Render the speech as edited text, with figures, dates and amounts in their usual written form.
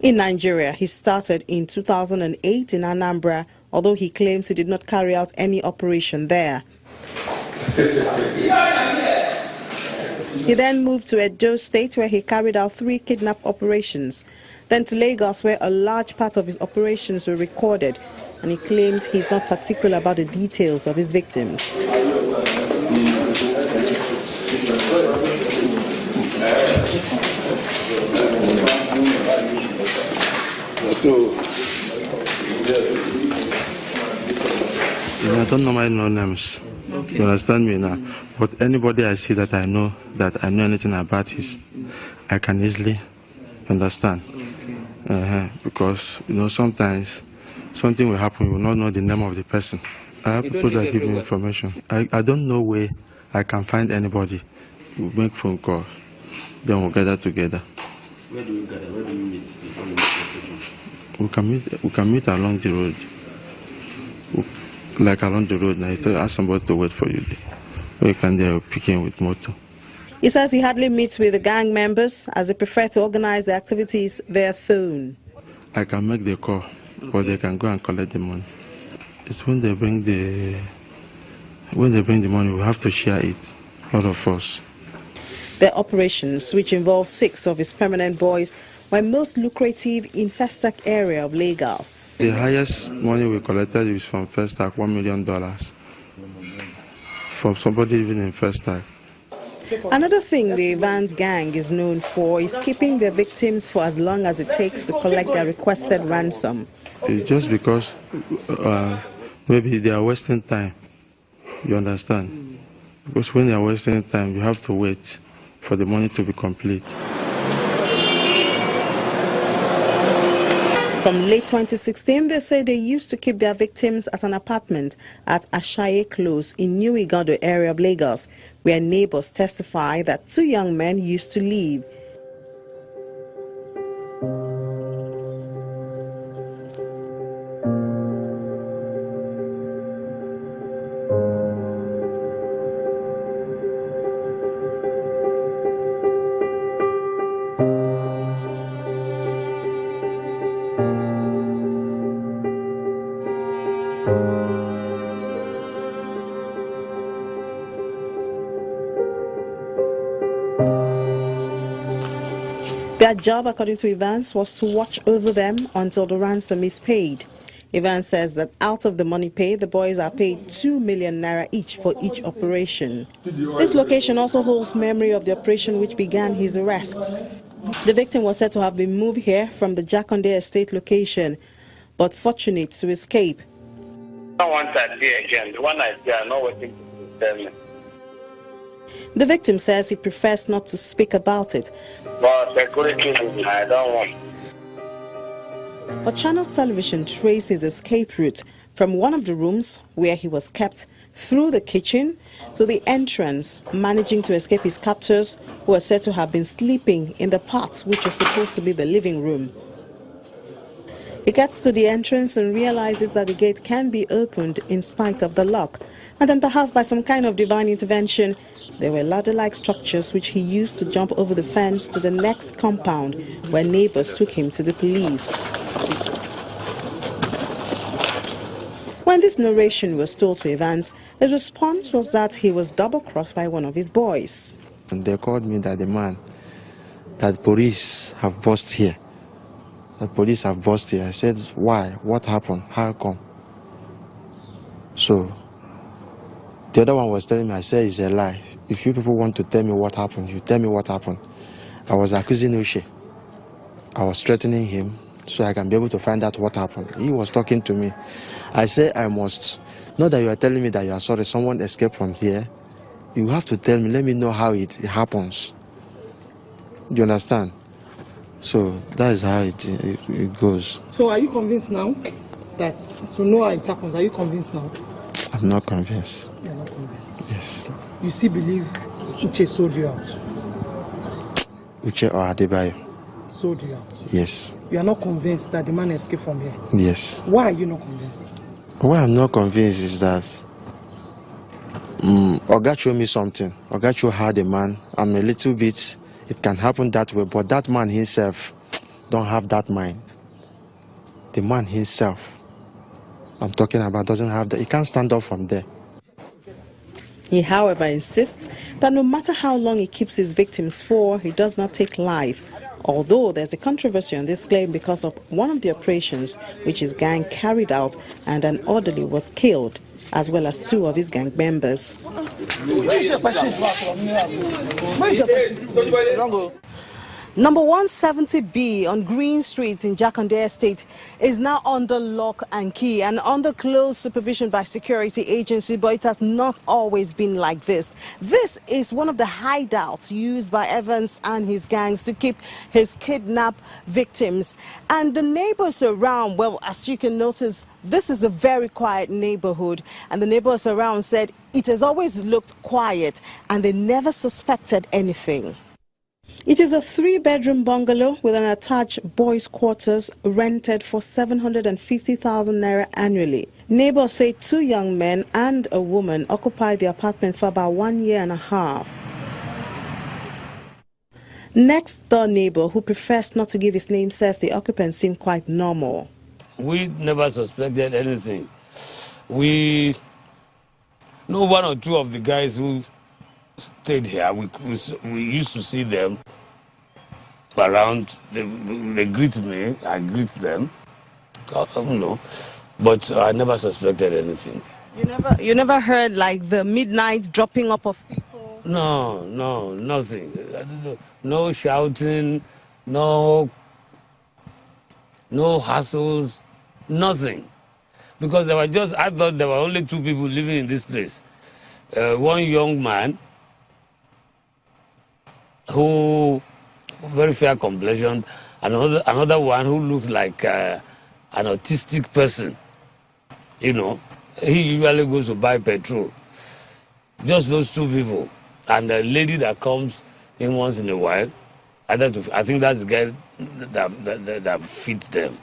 In Nigeria, he started in 2008 in Anambra, although he claims he did not carry out any operation there. He then moved to Edo State, where he carried out 3 kidnap operations. Then to Lagos, where a large part of his operations were recorded, and he claims he's not particular about the details of his victims. I don't normally know names. Okay. You understand me now? But anybody I see that I know anything about is, I can easily understand. Because sometimes something will happen, you will not know the name of the person. I have people that give me information. I don't know where I can find anybody. We'll make phone calls, then we'll gather together. Where do you gather? Where do you meet? We can meet along the road. Like along the road now, you ask somebody to wait for you there. Or you can pick in with motor. He says he hardly meets with the gang members as they prefer to organize the activities via phone. I can make the call, but they can go and collect the money. It's when they bring the money, we have to share it, all of us. Their operations, which involve 6 of his permanent boys, were most lucrative in Festac area of Lagos. The highest money we collected is from Festac, $1 million. For somebody living in Festac. Another thing the Evans gang is known for is keeping their victims for as long as it takes to collect their requested ransom. It's just because maybe they are wasting time, you understand? Because when they are wasting time, you have to wait for the money to be complete. From late 2016, they say they used to keep their victims at an apartment at Ashaye Close in New Igando area of Lagos, where neighbors testify that 2 young men used to live. Their job, according to Evans, was to watch over them until the ransom is paid. Evans says that out of the money paid, the boys are paid 2 million naira each for each operation. This location also holds memory of the operation which began his arrest. The victim was said to have been moved here from the Jakonde estate location, but fortunate to escape. I want that day again. The one I see, I'm not waiting to tell me. The victim says he prefers not to speak about it. But security, I don't want. But Channels Television traced his escape route from one of the rooms where he was kept through the kitchen to the entrance, managing to escape his captors, who are said to have been sleeping in the part which is supposed to be the living room. He gets to the entrance and realizes that the gate can be opened in spite of the lock. And then perhaps by some kind of divine intervention, there were ladder-like structures which he used to jump over the fence to the next compound, where neighbors took him to the police. When this narration was told to Evans, his response was that he was double-crossed by one of his boys. And they called me that the man, that police have bust here. That police have bust here. I said, why? What happened? How come? So the other one was telling me, I said, it's a lie. If you people want to tell me what happened, you tell me what happened. I was accusing Uche. I was threatening him so I can be able to find out what happened. He was talking to me. I said, I must, not that you are telling me that you are sorry, someone escaped from here. You have to tell me, let me know how it happens. Do you understand? So that is how it goes. So are you convinced now that to know how it happens? Are you convinced now? I'm not convinced. You're not convinced? Yes. You still believe Uche sold you out? Uche or Adebayo? Sold you out? Yes. You are not convinced that the man escaped from here? Yes. Why are you not convinced? Why I'm not convinced is that Oga showed me something. Oga showed how the man, I'm a little bit, it can happen that way, but that man himself, don't have that mind. The man himself, I'm talking about, doesn't have that. He can't stand up from there. He, however, insists that no matter how long he keeps his victims for, he does not take life. Although there's a controversy on this claim because of one of the operations which his gang carried out and an orderly was killed, as well as 2 of his gang members. Number 170B on Green Street in Jakande Estate is now under lock and key and under close supervision by security agency, but it has not always been like this. This is one of the hideouts used by Evans and his gangs to keep his kidnapped victims. And the neighbors around, well, as you can notice, this is a very quiet neighborhood, and the neighbors around said it has always looked quiet and they never suspected anything. It is a 3-bedroom bungalow with an attached boys' quarters rented for 750,000 naira annually. Neighbors say 2 young men and a woman occupied the apartment for about 1 year and a half. Next door neighbor, who prefers not to give his name, says the occupants seem quite normal. We never suspected anything. We know 1 or 2 of the guys who stayed here. We used to see them around. They greet me, I greet them. I don't know, but I never suspected anything. You never heard like the midnight dropping up of people? No, nothing. No shouting, no hassles, nothing. Because I thought there were only 2 people living in this place. One young man who very fair complexion, another one who looks like an autistic person. You know, he usually goes to buy petrol. Just those 2 people, and a lady that comes in once in a while. I think that's the guy that feeds them.